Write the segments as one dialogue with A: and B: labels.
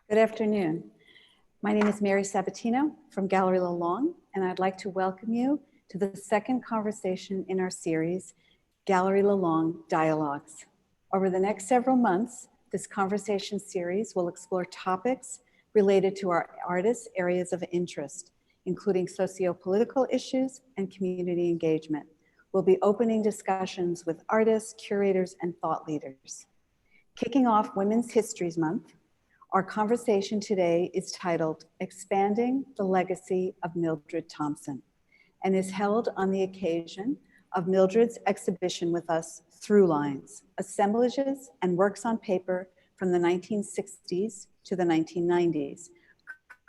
A: Good afternoon. My name is Mary Sabatino from Galerie Lelong, and I'd like to welcome you to the second conversation in our series, Galerie Lelong Dialogues. Over the next several months, this conversation series will explore topics related to our artists' areas of interest, including socio-political issues and community engagement. We'll be opening discussions with artists, curators, and thought leaders. Kicking off Women's Histories Month, our conversation today is titled Expanding the Legacy of Mildred Thompson and is held on the occasion of Mildred's exhibition with us, Throughlines, Assemblages and Works on Paper from the 1960s to the 1990s,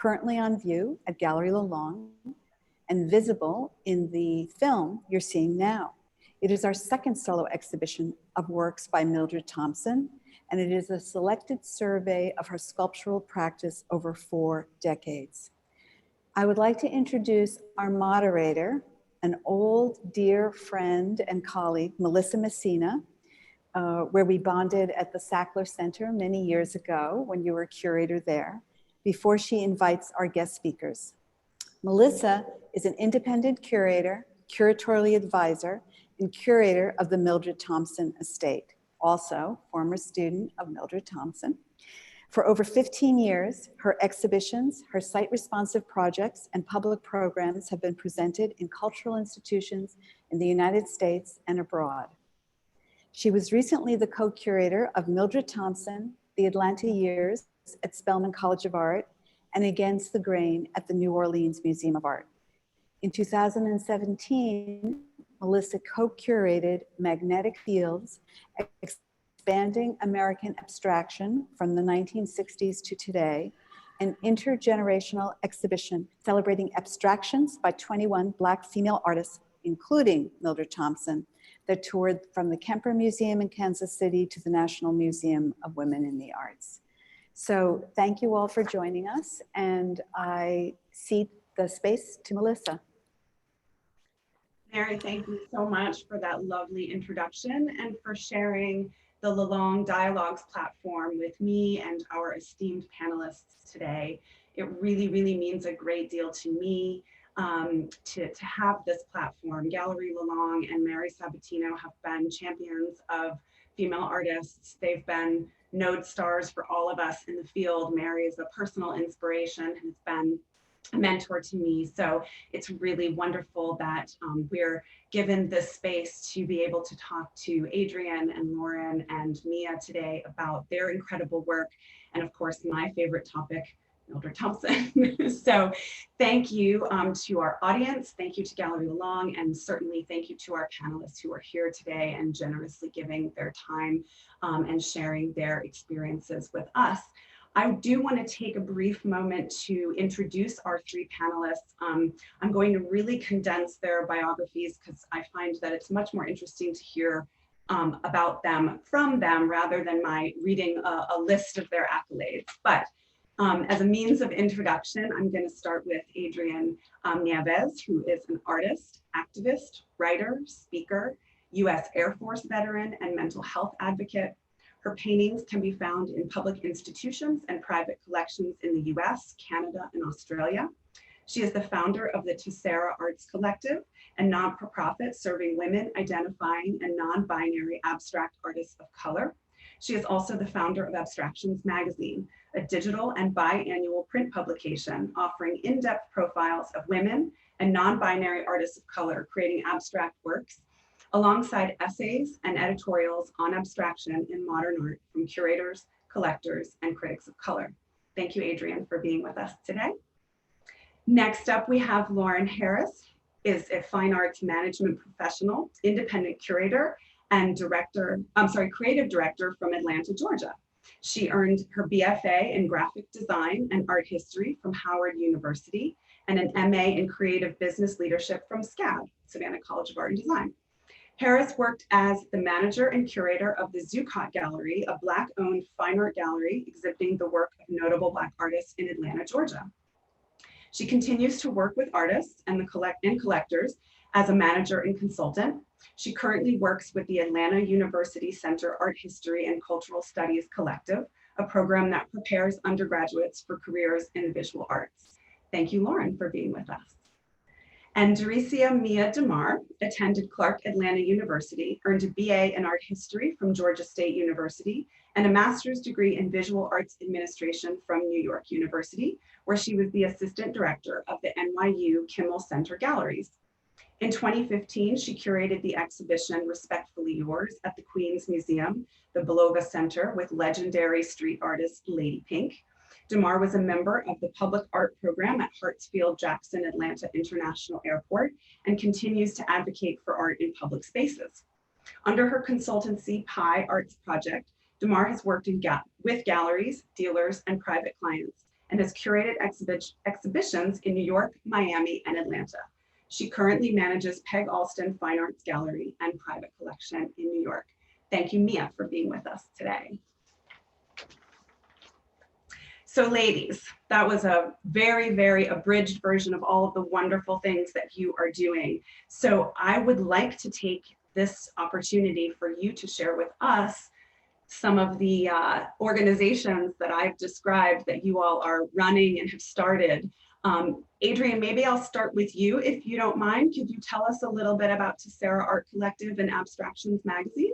A: currently on view at Galerie Lelong and visible in the film you're seeing now. It is our second solo exhibition of works by Mildred Thompson, and it is a selected survey of her sculptural practice over 4 decades. I would like to introduce our moderator, an old dear friend and colleague, Melissa Messina, where we bonded at the Sackler Center many years ago when you were curator there, before she invites our guest speakers. Melissa is an independent curator, curatorial advisor, and curator of the Mildred Thompson Estate. Also former student of Mildred Thompson. For over 15 years, her exhibitions, her site-responsive projects, and public programs have been presented in cultural institutions in the United States and abroad. She was recently the co-curator of Mildred Thompson, the Atlanta Years at Spelman College of Art, and Against the Grain at the New Orleans Museum of Art. In 2017, Melissa co-curated Magnetic Fields, Expanding American Abstraction from the 1960s to today, an intergenerational exhibition celebrating abstractions by 21 Black female artists, including Mildred Thompson, that toured from the Kemper Museum in Kansas City to the National Museum of Women in the Arts. So thank you all for joining us, and I cede the space to Melissa.
B: Mary, thank you so much for that lovely introduction and for sharing the Lelong Dialogues platform with me and our esteemed panelists today. It really, really means a great deal to me to have this platform. Galerie Lelong and Mary Sabatino have been champions of female artists. They've been node stars for all of us in the field. Mary is a personal inspiration and has been a mentor to me. So it's really wonderful that we're given this space to be able to talk to A'Driane and Lauren and Mia today about their incredible work. And of course, my favorite topic, Mildred Thompson. So thank you to our audience. Thank you to Galerie Lelong, and certainly thank you to our panelists who are here today and generously giving their time and sharing their experiences with us. I do want to take a brief moment to introduce our 3 panelists. I'm going to really condense their biographies because I find that it's much more interesting to hear about them from them rather than my reading a list of their accolades. But as a means of introduction, I'm going to start with A'Driane Nieves, who is an artist, activist, writer, speaker, U.S. Air Force veteran, and mental health advocate. Her paintings can be found in public institutions and private collections in the US, Canada, and Australia. She is the founder of the Tessera Arts Collective, a non-profit serving women identifying and non-binary abstract artists of color. She is also the founder of Abstractions magazine, a digital and biannual print publication offering in-depth profiles of women and non-binary artists of color creating abstract works, alongside essays and editorials on abstraction in modern art from curators, collectors, and critics of color. Thank you, A'Driane, for being with us today. Next up, we have Lauren Harris, is a fine arts management professional, independent curator, and creative director from Atlanta, Georgia. She earned her BFA in graphic design and art history from Howard University and an MA in creative business leadership from SCAD, Savannah College of Art and Design. Harris worked as the manager and curator of the Zuccotti Gallery, a Black-owned fine art gallery exhibiting the work of notable Black artists in Atlanta, Georgia. She continues to work with artists and collectors as a manager and consultant. She currently works with the Atlanta University Center Art History and Cultural Studies Collective, a program that prepares undergraduates for careers in the visual arts. Thank you, Lauren, for being with us. And Daricia Mia DeMarr attended Clark Atlanta University, earned a BA in art history from Georgia State University, and a master's degree in visual arts administration from New York University, where she was the assistant director of the NYU Kimmel Center Galleries. In 2015, she curated the exhibition Respectfully Yours at the Queens Museum, the Belova Center, with legendary street artist Lady Pink. DeMarr was a member of the public art program at Hartsfield-Jackson Atlanta International Airport and continues to advocate for art in public spaces. Under her consultancy, Pi Arts Project, DeMarr has worked with galleries, dealers, and private clients, and has curated exhibitions in New York, Miami, and Atlanta. She currently manages Peg Alston Fine Arts Gallery and Private Collection in New York. Thank you, Mia, for being with us today. So ladies, that was a very, very abridged version of all of the wonderful things that you are doing. So I would like to take this opportunity for you to share with us some of the organizations that I've described that you all are running and have started. A'Driane, maybe I'll start with you if you don't mind. Could you tell us a little bit about Tessera Art Collective and Abstractions magazine?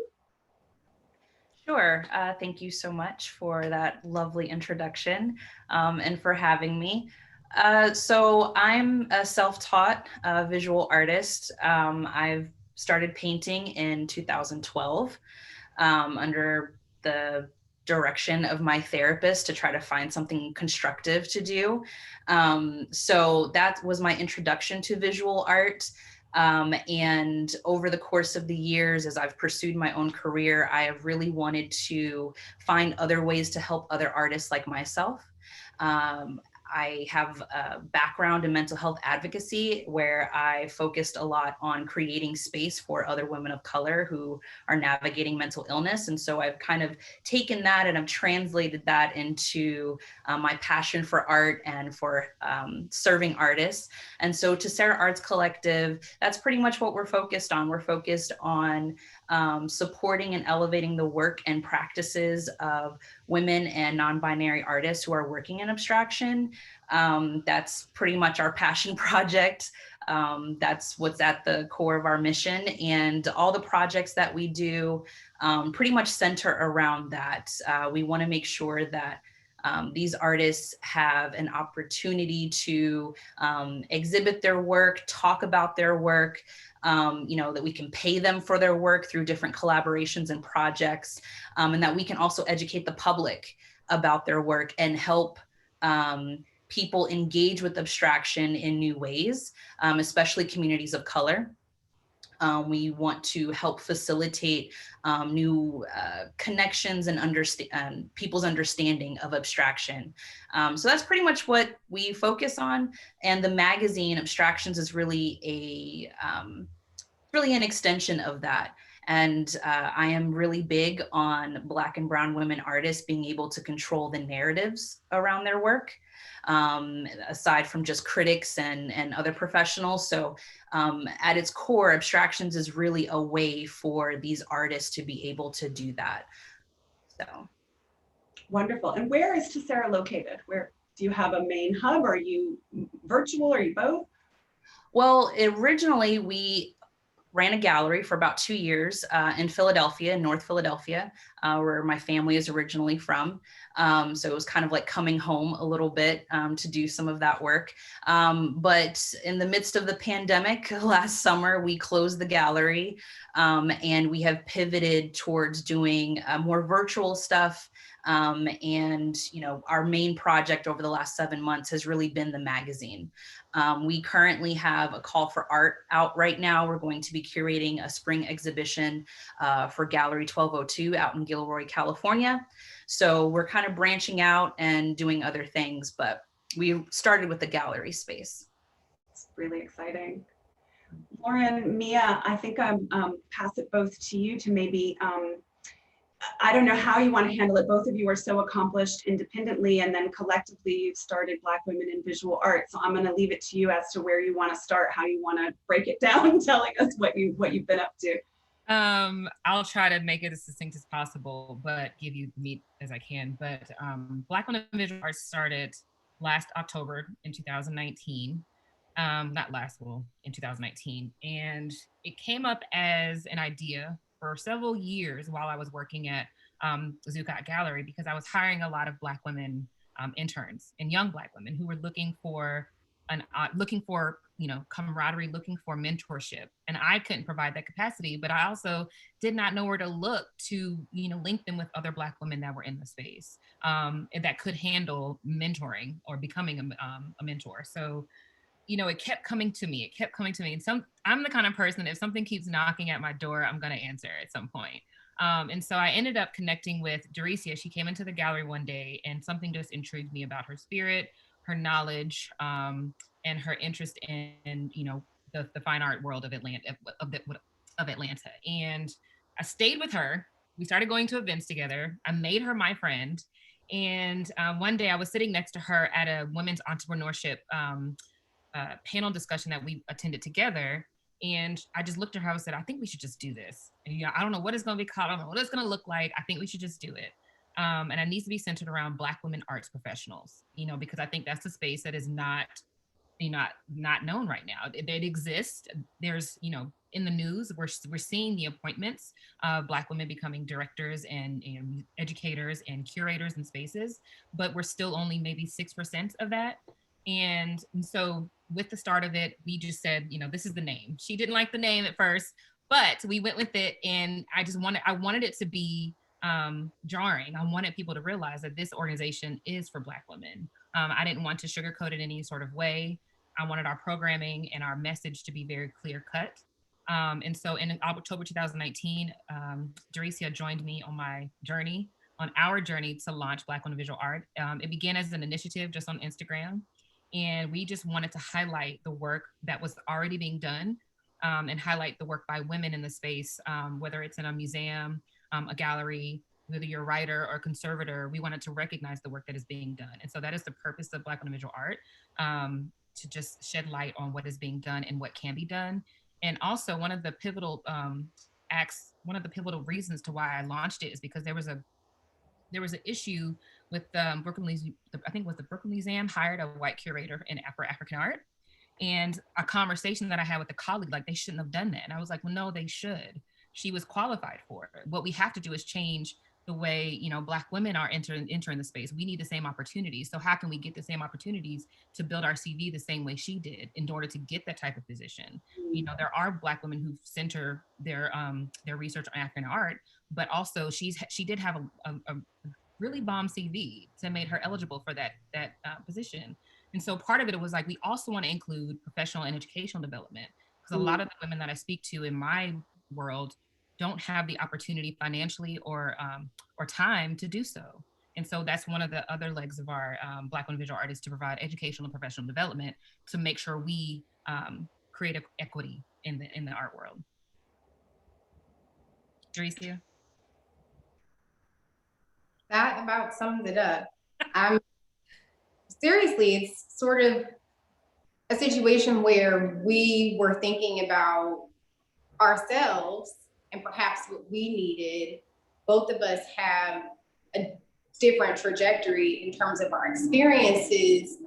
C: Sure. Thank you so much for that lovely introduction and for having me. So I'm a self-taught visual artist. I've started painting in 2012 under the direction of my therapist to try to find something constructive to do. So that was my introduction to visual art. And over the course of the years, as I've pursued my own career, I have really wanted to find other ways to help other artists like myself. I have a background in mental health advocacy where I focused a lot on creating space for other women of color who are navigating mental illness. And so I've kind of taken that and I've translated that into my passion for art and for serving artists. And so Tessera Arts Collective, that's pretty much what we're focused on. We're focused on supporting and elevating the work and practices of women and non-binary artists who are working in abstraction. That's pretty much our passion project. That's what's at the core of our mission, and all the projects that we do pretty much center around that. We want to make sure that these artists have an opportunity to exhibit their work, talk about their work, that we can pay them for their work through different collaborations and projects, and that we can also educate the public about their work and help people engage with abstraction in new ways, especially communities of color. We want to help facilitate new connections and people's understanding of abstraction. So that's pretty much what we focus on. And the magazine Abstractions is really an extension of that. And I am really big on Black and Brown women artists being able to control the narratives around their work, aside from just critics and other professionals. So at its core, Abstractions is really a way for these artists to be able to do that. So.
B: Wonderful. And where is Tessera located? Where do you have a main hub? Are you virtual? Are you both?
C: Well, originally we ran a gallery for about 2 years in Philadelphia, in North Philadelphia, where my family is originally from. So it was kind of like coming home a little bit to do some of that work. But in the midst of the pandemic last summer, we closed the gallery and we have pivoted towards doing more virtual stuff. And our main project over the last 7 months has really been the magazine. We currently have a call for art out right now. We're going to be curating a spring exhibition for Gallery 1202 out in Gilroy, California. So we're kind of branching out and doing other things, but we started with the gallery space.
B: It's really exciting. Lauren, Mia, I think I'm pass it both to you to maybe I don't know how you want to handle it. Both of you are so accomplished independently, and then collectively you've started Black Women in Visual Art. So I'm going to leave it to you as to where you want to start, how you want to break it down, telling us what you've been up to.
D: I'll try to make it as succinct as possible, but give you the meat as I can. But Black Women in Visual Arts started last October in 2019. Not last, well, in 2019. And it came up as an idea for several years while I was working at Zuccotti Gallery, because I was hiring a lot of Black women interns and young Black women who were looking for camaraderie, looking for mentorship. And I couldn't provide that capacity, but I also did not know where to look to, link them with other Black women that were in the space that could handle mentoring or becoming a mentor. So, it kept coming to me. And I'm the kind of person, if something keeps knocking at my door, I'm going to answer at some point. And so I ended up connecting with Daricia. She came into the gallery one day and something just intrigued me about her spirit, her knowledge, and her interest in, the fine art world of Atlanta. And I stayed with her. We started going to events together. I made her my friend. And one day I was sitting next to her at a women's entrepreneurship panel discussion that we attended together. And I just looked at her and said, I think we should just do this. And, I don't know what it's going to be called. I don't know what it's going to look like. I think we should just do it. And it needs to be centered around Black women arts professionals, because I think that's the space that is not known right now. It exists. There's, in the news, we're seeing the appointments of Black women becoming directors and educators and curators in spaces, but we're still only maybe 6% of that. And so with the start of it, we just said, this is the name. She didn't like the name at first, but we went with it. And I wanted it to be jarring. I wanted people to realize that this organization is for Black women. I didn't want to sugarcoat it in any sort of way. I wanted our programming and our message to be very clear cut. And so in October 2019, Daricia joined me on our journey to launch Black Women Visual Art. It began as an initiative just on Instagram. And we just wanted to highlight the work that was already being done and highlight the work by women in the space, whether it's in a museum, a gallery, whether you're a writer or conservator. We wanted to recognize the work that is being done. And so that is the purpose of Black Women Visual Art, to just shed light on what is being done and what can be done. And also one of the pivotal reasons to why I launched it is because there was an issue with I think it was the Brooklyn Museum hired a white curator for African art. And a conversation that I had with a colleague, like, they shouldn't have done that. And I was like, well, no, they should. She was qualified for it. What we have to do is change the way, Black women are entering the space. We need the same opportunities. So how can we get the same opportunities to build our CV the same way she did in order to get that type of position? There are Black women who center their research on African art, but also she did have a really bomb CV that made her eligible for that position. And so part of it was like, we also want to include professional and educational development, because a lot of the women that I speak to in my world don't have the opportunity financially or time to do so. And so that's one of the other legs of our Black Women Visual Artists, to provide educational and professional development to make sure we create equity in the art world. Daricia?
E: That about sums it up. Seriously, it's sort of a situation where we were thinking about ourselves and perhaps what we needed. Both of us have a different trajectory in terms of our experiences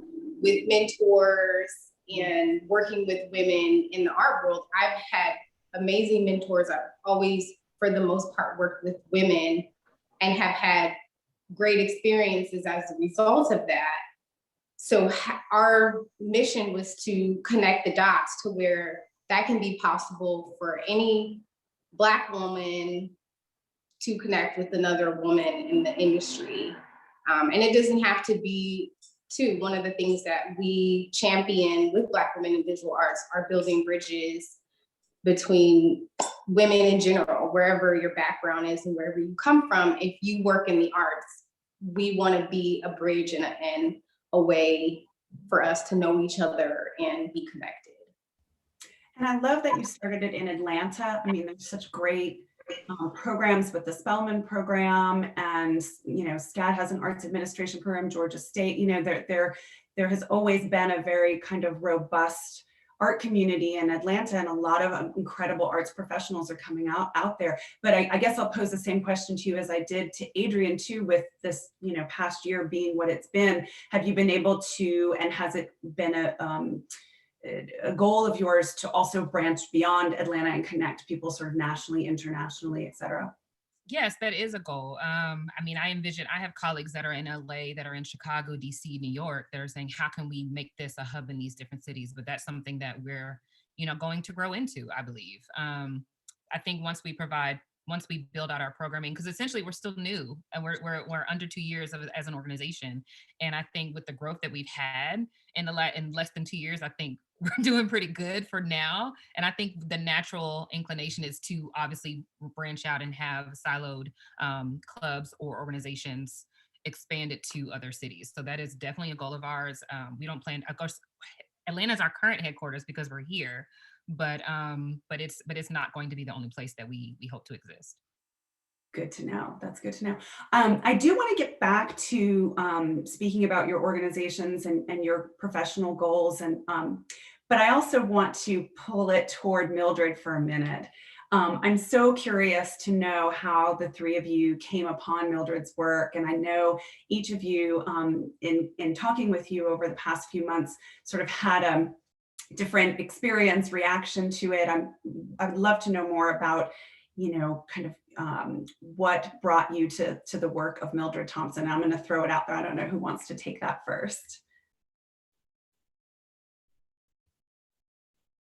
E: with mentors and working with women in the art world. I've had amazing mentors. I've always, for the most part, worked with women and have had great experiences as a result of that. So our mission was to connect the dots to where that can be possible for any Black woman to connect with another woman in the industry. And it doesn't have to be, too, one of the things that we champion with Black women in visual arts are building bridges between women in general, wherever your background is and wherever you come from. If you work in the arts, we want to be a bridge and a way for us to know each other and be connected.
B: And I love that you started it in Atlanta. I mean, there's such great programs with the Spelman program, and SCAD has an arts administration program, Georgia State. There has always been a very kind of robust art community in Atlanta, and a lot of incredible arts professionals are coming out there. But I guess I'll pose the same question to you as I did to A'Driane too, with this, past year being what it's been. Have you been able to, and has it been a goal of yours to also branch beyond Atlanta and connect people sort of nationally, internationally, et cetera?
D: Yes, that is a goal. I mean, I have colleagues that are in LA, that are in Chicago, DC, New York, that are saying, how can we make this a hub in these different cities? But that's something that we're, going to grow into, I believe. I think once we build out our programming, because essentially we're still new and we're under 2 years as an organization. And I think with the growth that we've had in less than 2 years, I think we're doing pretty good for now. And I think the natural inclination is to obviously branch out and have siloed clubs or organizations expanded to other cities. So that is definitely a goal of ours. We don't plan, of course, Atlanta is our current headquarters because we're here, but it's not going to be the only place that we hope to exist.
B: Good to know. That's good to know. I do want to get back to speaking about your organizations and your professional goals, but I also want to pull it toward Mildred for a minute. I'm so curious to know how the three of you came upon Mildred's work, and I know each of you, in talking with you over the past few months, sort of had a different experience, reaction to it. I would love to know more about, kind of what brought you to the work of Mildred Thompson. I'm going to throw it out there. I don't know who wants to take that first.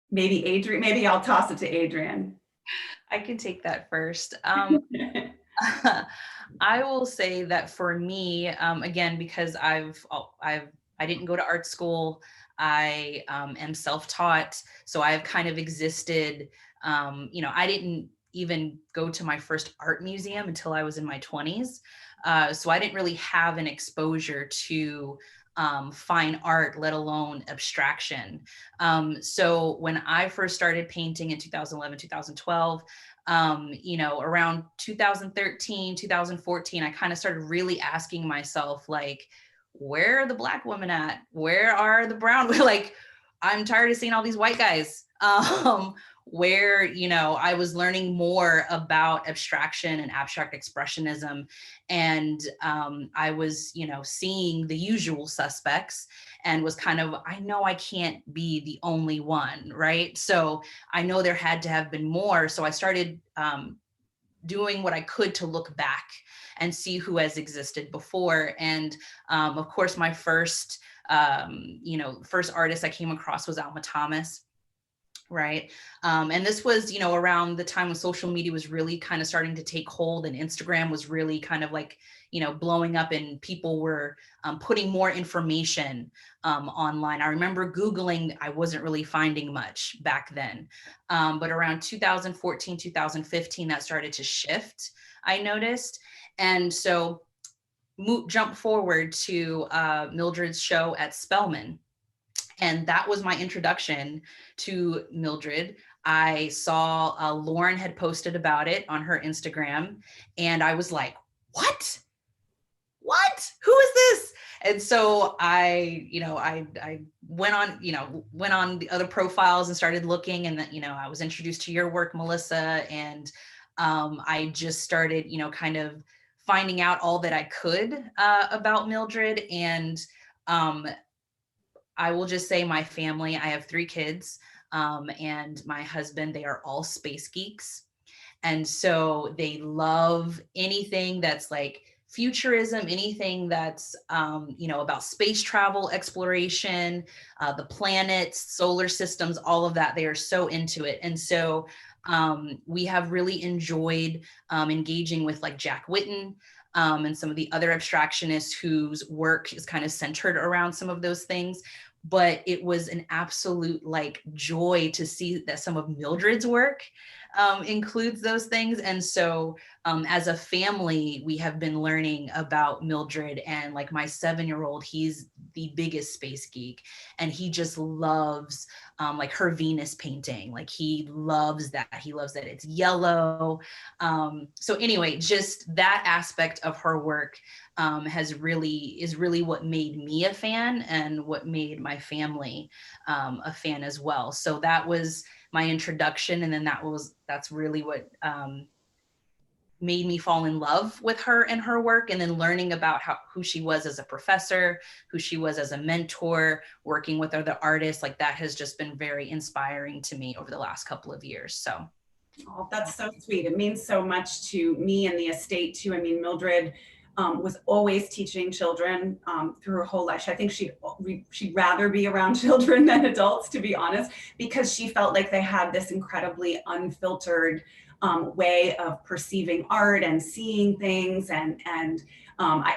B: Maybe A'Driane. Maybe I'll toss it to A'Driane.
C: I can take that first. I will say that for me, again, because I didn't go to art school. I am self-taught, so I've kind of existed. I didn't even go to my first art museum until I was in my 20s. So I didn't really have an exposure to fine art, let alone abstraction. So when I first started painting in 2011, 2012, around 2013, 2014, I kind of started really asking myself, like, where are the Black women at? Where are the brown? Like, I'm tired of seeing all these white guys. Where, I was learning more about abstraction and abstract expressionism. And I was, seeing the usual suspects and was kind of, I know I can't be the only one, right? So I know there had to have been more. So I started doing what I could to look back and see who has existed before. And of course, my first artist I came across was Alma Thomas. Right. And this was, around the time when social media was really kind of starting to take hold, and Instagram was really kind of like, blowing up, and people were putting more information online. I remember Googling, I wasn't really finding much back then. But around 2014, 2015, that started to shift, I noticed. And so jump forward to Mildred's show at Spelman. And that was my introduction to Mildred. I saw Lauren had posted about it on her Instagram, and I was like, what? Who is this? And so I went on the other profiles and started looking, and I was introduced to your work, Melissa, and I just started, kind of finding out all that I could about Mildred. And I will just say my family, I have 3 kids, and my husband, they are all space geeks. And so they love anything that's like futurism, anything that's, about space travel, exploration, the planets, solar systems, all of that. They are so into it. And so we have really enjoyed engaging with like Jack Whitten, and some of the other abstractionists whose work is kind of centered around some of those things. But it was an absolute like joy to see that some of Mildred's work includes those things. And so as a family, we have been learning about Mildred, and like my 7-year-old, he's the biggest space geek, and he just loves like her Venus painting. Like he loves that it's yellow. So anyway, just that aspect of her work is really what made me a fan and what made my family a fan as well. So that was my introduction, and then that's really what made me fall in love with her and her work, and then learning about who she was as a professor, who she was as a mentor, working with other artists. Like, that has just been very inspiring to me over the last couple of years. So.
B: Oh, that's so sweet. It means so much to me and the estate too. I mean, Mildred was always teaching children through her whole life. I think she'd rather be around children than adults, to be honest, because she felt like they had this incredibly unfiltered way of perceiving art and seeing things, and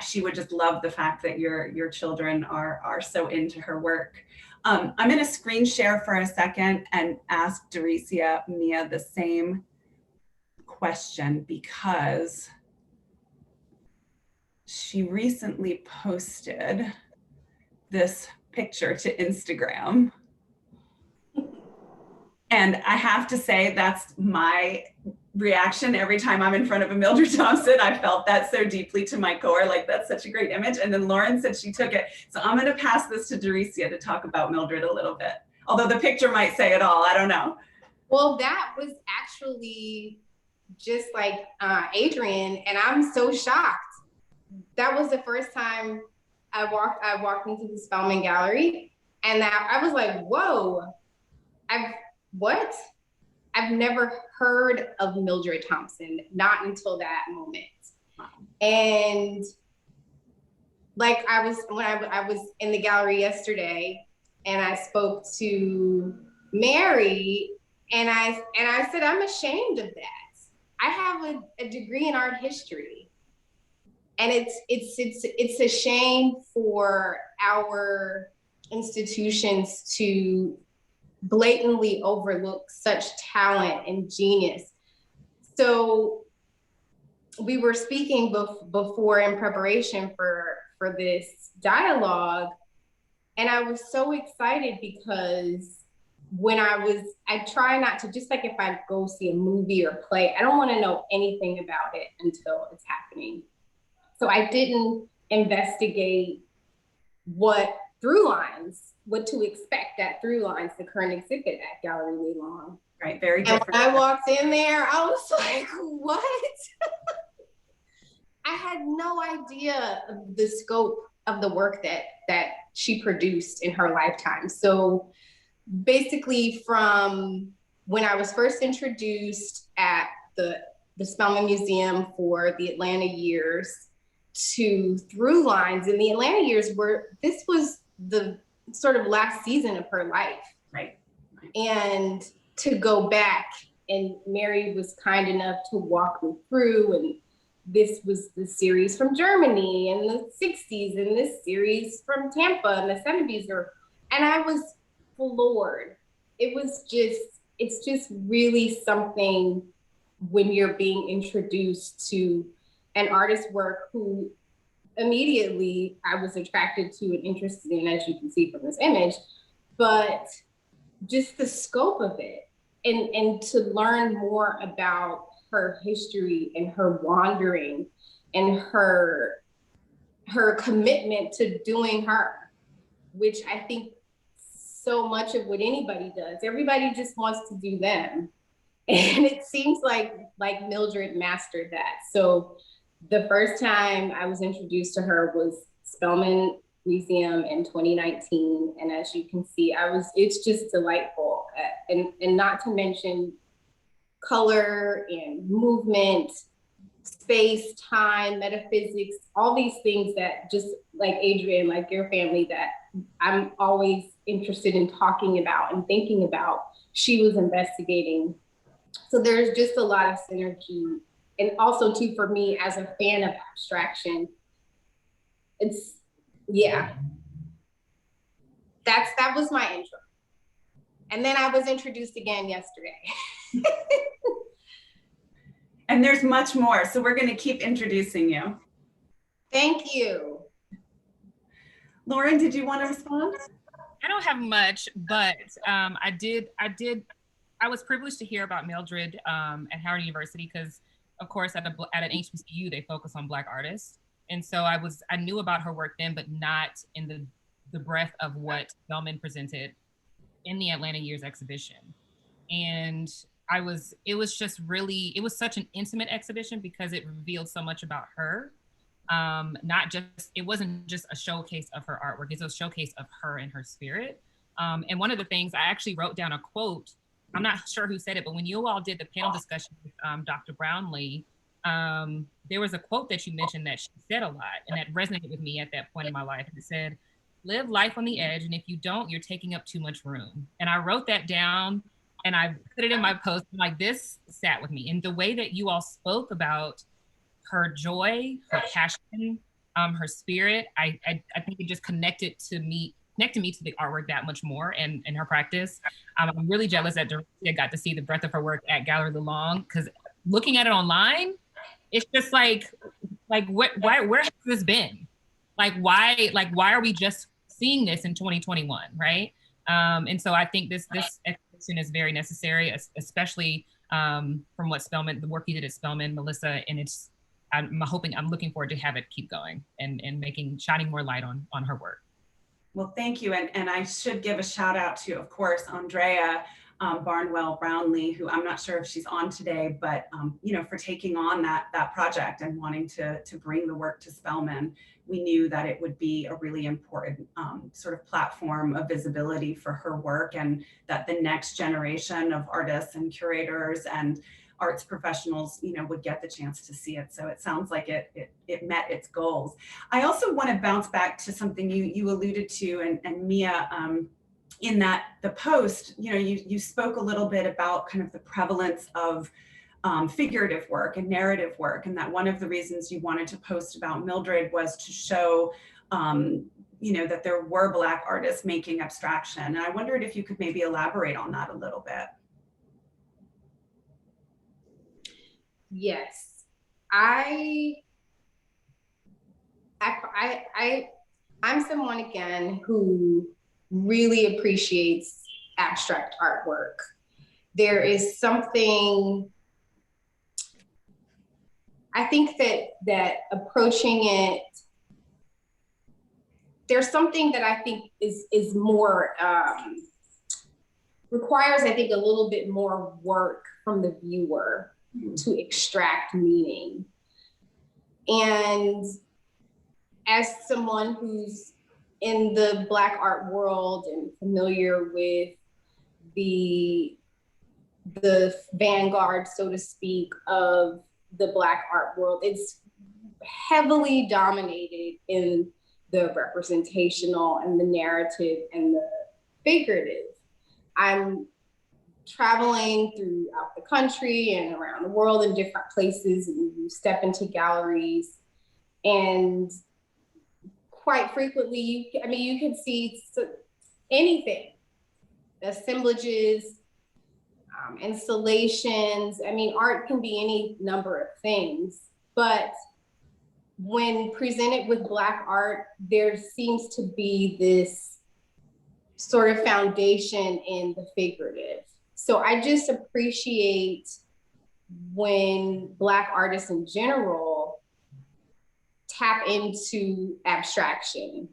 B: she would just love the fact that your children are so into her work. I'm going to screen share for a second and ask Daricia Mia the same question, because she recently posted this picture to Instagram. And I have to say, that's my reaction every time I'm in front of a Mildred Thompson. I felt that so deeply to my core, like, that's such a great image. And then Lauren said she took it. So I'm going to pass this to Daricia to talk about Mildred a little bit. Although the picture might say it all, I don't know.
E: Well, that was actually just like A'Driane, and I'm so shocked. That was the first time I walked into the Spelman Gallery, and I was like, whoa, I've never heard of Mildred Thompson, not until that moment. And like, when I was in the gallery yesterday, and I spoke to Mary, and I said, I'm ashamed of that. I have a degree in art history, and it's a shame for our institutions to blatantly overlook such talent and genius. So we were speaking before in preparation for this dialogue, and I was so excited because when I try not to, just like if I go see a movie or play, I don't want to know anything about it until it's happening. So I didn't investigate what to expect at Throughlines, the current exhibit at Galerie Lelong.
B: Right, very different.
E: And when I walked in there, I was like, what? I had no idea of the scope of the work that she produced in her lifetime. So basically, from when I was first introduced at the Spelman Museum for the Atlanta years to Throughlines, in the Atlanta years, this was the sort of last season of her life.
B: Right.
E: And to go back, and Mary was kind enough to walk me through, and this was the series from Germany in the 60s, and this series from Tampa in the 70s, and I was floored. It's just really something when you're being introduced to an artist's work who immediately I was attracted to and interested in, as you can see from this image, but just the scope of it, and to learn more about her history and her wandering and her commitment to doing her, which I think so much of what anybody does, everybody just wants to do them. And it seems like Mildred mastered that. So the first time I was introduced to her was Spelman Museum in 2019. And as you can see, it's just delightful. And not to mention color and movement, space, time, metaphysics, all these things that, just like A'Driane, like your family, that I'm always interested in talking about and thinking about, she was investigating. So there's just a lot of synergy. And also too, for me as a fan of abstraction, that was my intro. And then I was introduced again yesterday.
B: And there's much more, so we're gonna keep introducing you.
E: Thank you.
B: Lauren, did you want to respond?
D: I don't have much, but I was privileged to hear about Mildred at Howard University, because of course at an HBCU they focus on Black artists, And so I knew about her work then, but not in the breadth of what Spelman presented in the Atlanta Years exhibition. And it was such an intimate exhibition because it revealed so much about her. It wasn't just a showcase of her artwork, it's a showcase of her and her spirit. And one of the things, I actually wrote down a quote, I'm not sure who said it, but when you all did the panel discussion with Dr. Brownlee, there was a quote that you mentioned that she said a lot, and that resonated with me at that point in my life. And it said, "Live life on the edge, and if you don't, you're taking up too much room." And I wrote that down and I put it in my post, like, this sat with me. And the way that you all spoke about her joy, her passion, her spirit, I think it just connected me to the artwork that much more and her practice. I'm really jealous that Daricia got to see the breadth of her work at Galerie Lelong, because looking at it online, it's just like where has this been? Why are we just seeing this in 2021, right? And so I think this exhibition is very necessary, especially from what Spelman, the work you did at Spelman, Melissa, and I'm looking forward to have it keep going and shining more light on her work.
B: Well, thank you. And I should give a shout out to, of course, Andrea Barnwell Brownlee, who I'm not sure if she's on today, but for taking on that project and wanting to bring the work to Spelman. We knew that it would be a really important sort of platform of visibility for her work, and that the next generation of artists and curators and arts professionals, would get the chance to see it. So it sounds like it met its goals. I also want to bounce back to something you alluded to, and Mia, in that the post, you spoke a little bit about kind of the prevalence of figurative work and narrative work, and that one of the reasons you wanted to post about Mildred was to show that there were Black artists making abstraction. And I wondered if you could maybe elaborate on that a little bit.
E: Yes, I'm someone, again, who really appreciates abstract artwork. There is something, I think that approaching it, there's something that I think is more, requires, I think, a little bit more work from the viewer to extract meaning. And as someone who's in the Black art world and familiar with the vanguard, so to speak, of the Black art world, it's heavily dominated in the representational and the narrative and the figurative. I'm traveling throughout the country and around the world in different places, and you step into galleries, and quite frequently, you can see anything, assemblages, installations. Art can be any number of things, but when presented with Black art, there seems to be this sort of foundation in the figurative. So I just appreciate when Black artists in general tap into abstraction.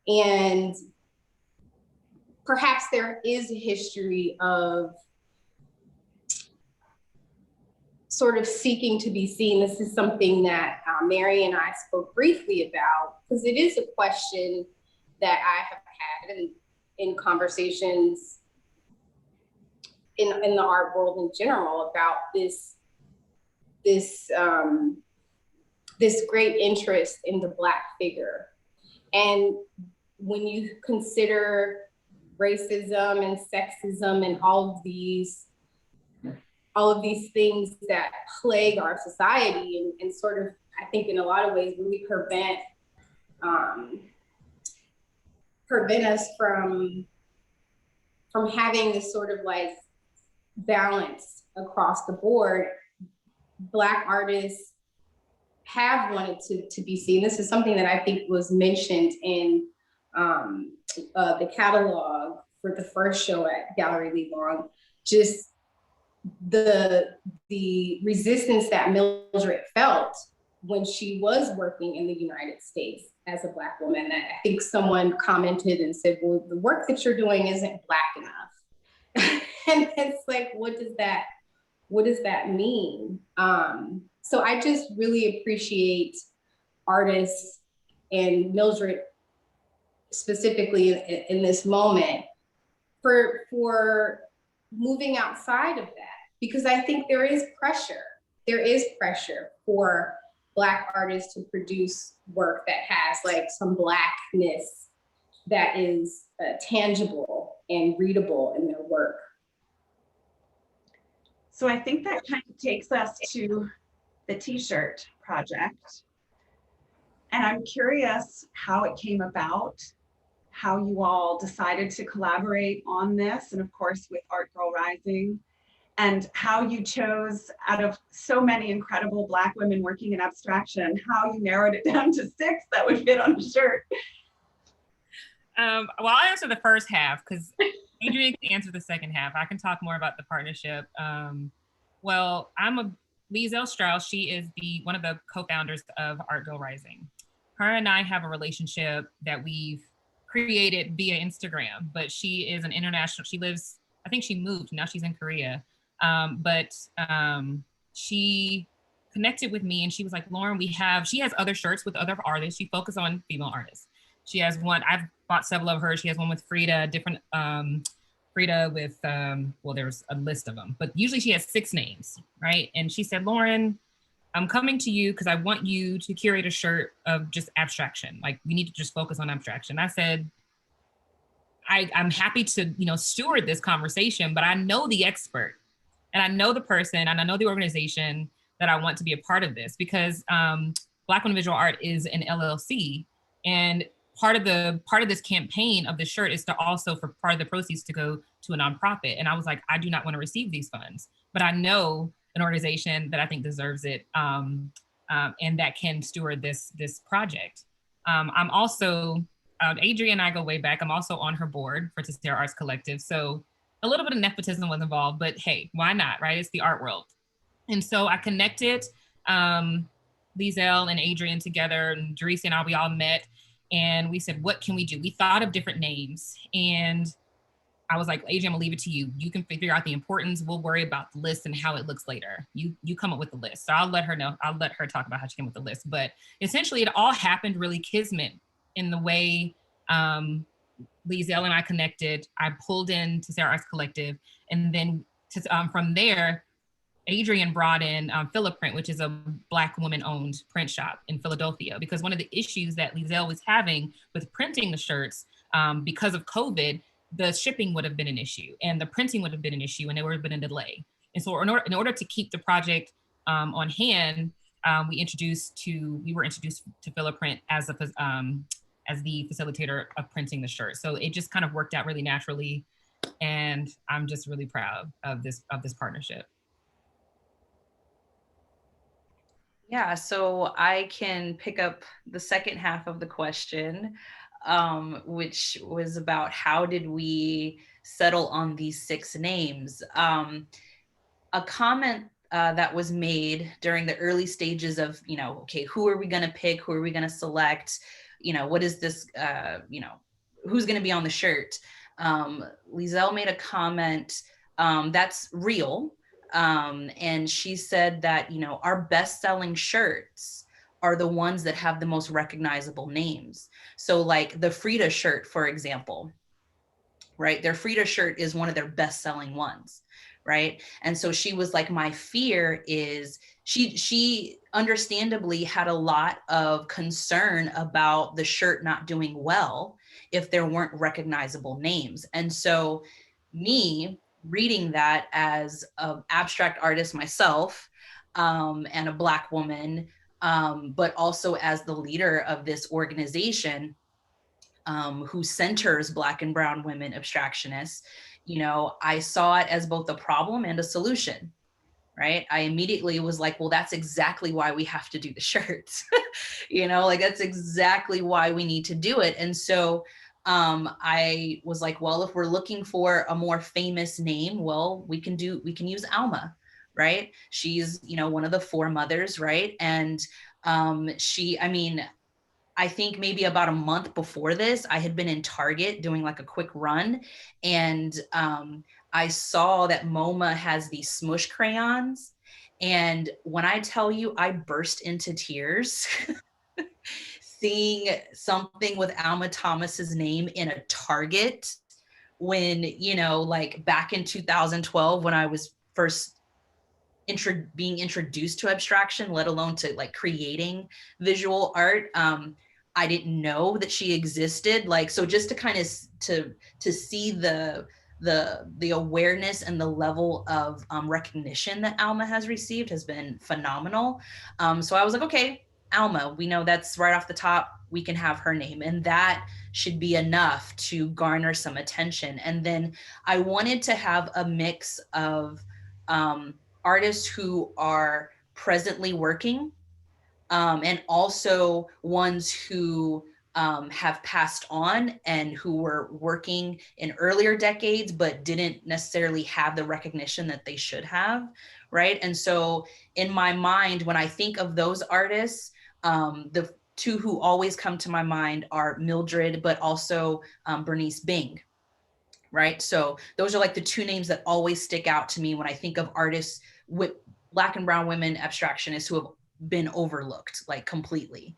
E: And perhaps there is a history of sort of seeking to be seen. This is something that Mary and I spoke briefly about, because it is a question that I have had in conversations in the art world in general about this great interest in the Black figure. And when you consider racism and sexism and all of these things that plague our society and sort of, I think in a lot of ways, really prevent us from having this sort of like balance across the board, Black artists have wanted to be seen. This is something that I think was mentioned in the catalog for the first show at Galerie Lelong, just the resistance that Mildred felt when she was working in the United States as a Black woman, that I think someone commented and said, well, the work that you're doing isn't Black enough. And it's like, what does that mean? So I just really appreciate artists and Mildred specifically in this moment for moving outside of that, because I think there is pressure. There is pressure for Black artists to produce work that has like some Blackness that is tangible and readable in their work.
B: So I think that kind of takes us to the t-shirt project. And I'm curious how it came about, how you all decided to collaborate on this, and of course with Art Girl Rising, and how you chose, out of so many incredible Black women working in abstraction, how you narrowed it down to 6 that would fit on a shirt.
D: Well, I'll answer the first half because A'Driane can answer the second half. I can talk more about the partnership. Well, Liesel Strauss. She is one of the co-founders of Art Girl Rising. Her and I have a relationship that we've created via Instagram, but she is an international, I think she moved, now she's in Korea. But she connected with me and she was like, Lauren, she has other shirts with other artists. She focuses on female artists. She has one, I've bought several of hers. She has one with Frida, different, Frida with, well, there's a list of them, but usually she has 6 names, right? And she said, Lauren, I'm coming to you because I want you to curate a shirt of just abstraction. Like, we need to just focus on abstraction. I said, I'm happy to, steward this conversation, but I know the expert and I know the person and I know the organization that I want to be a part of this, because Black Women Visual Art is an LLC, and part of this campaign of the shirt is to also, for part of the proceeds, to go to a nonprofit. And I was like, I do not want to receive these funds, but I know an organization that I think deserves it, and that can steward this project. I'm also, A'Driane and I go way back. I'm also on her board for Tessera Arts Collective. So a little bit of nepotism was involved, but hey, why not, right? It's the art world. And so I connected Liesel and A'Driane together, and Daricia and I, we all met, and we said, what can we do? We thought of different names, and I was like, A'Driane, I'm gonna leave it to you. You can figure out the importance. We'll worry about the list and how it looks later. You come up with the list. So I'll let her know. I'll let her talk about how she came up with the list. But essentially, it all happened really kismet in the way Liesel and I connected. I pulled in Tessera Arts Collective, and then from there, A'Driane brought in Philoprint, which is a Black woman-owned print shop in Philadelphia, because one of the issues that Liesel was having with printing the shirts, because of COVID, the shipping would have been an issue and the printing would have been an issue, and there would have been a delay. And so in order to keep the project on hand, we were introduced to Philoprint as the facilitator of printing the shirt. So it just kind of worked out really naturally, and I'm just really proud of this partnership.
C: Yeah, so I can pick up the second half of the question, which was about how did we settle on these 6 names? A comment that was made during the early stages of, okay, who are we gonna pick? Who are we gonna select? What is this, who's gonna be on the shirt? Liesel made a comment that's real. And she said that, our best-selling shirts are the ones that have the most recognizable names. So like the Frida shirt, for example, right? Their Frida shirt is one of their best-selling ones, right? And so she was like, my fear is, she understandably had a lot of concern about the shirt not doing well if there weren't recognizable names. And so me reading that as an abstract artist myself, and a Black woman, but also as the leader of this organization, who centers Black and brown women abstractionists, I saw it as both a problem and a solution, right? I immediately was like, well, that's exactly why we have to do the shirts. That's exactly why we need to do it. And so I was like, well, if we're looking for a more famous name, well, we can use Alma, right? She's, one of the 4 mothers, right? And I think maybe about a month before this, I had been in Target doing like a quick run, and I saw that MoMA has these smush crayons. And when I tell you, I burst into tears seeing something with Alma Thomas's name in a Target when, like back in 2012, when I was first being introduced to abstraction, let alone to like creating visual art. I didn't know that she existed. Like, so just to kind of to see the awareness and the level of recognition that Alma has received has been phenomenal. So I was like, okay, Alma, we know that's right off the top, we can have her name, and that should be enough to garner some attention. And then I wanted to have a mix of artists who are presently working, and also ones who have passed on and who were working in earlier decades, but didn't necessarily have the recognition that they should have, right? And so in my mind, when I think of those artists, the two who always come to my mind are Mildred, but also Bernice Bing, right? So those are like the two names that always stick out to me when I think of artists with Black and brown women abstractionists who have been overlooked like completely.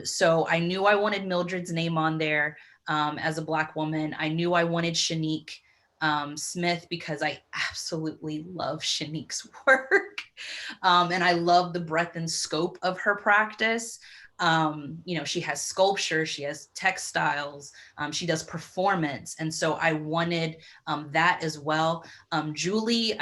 C: So I knew I wanted Mildred's name on there as a Black woman. I knew I wanted Shinique Smith because I absolutely love Shanique's work. And I love the breadth and scope of her practice. She has sculpture, she has textiles, she does performance. And so I wanted that as well. Julie,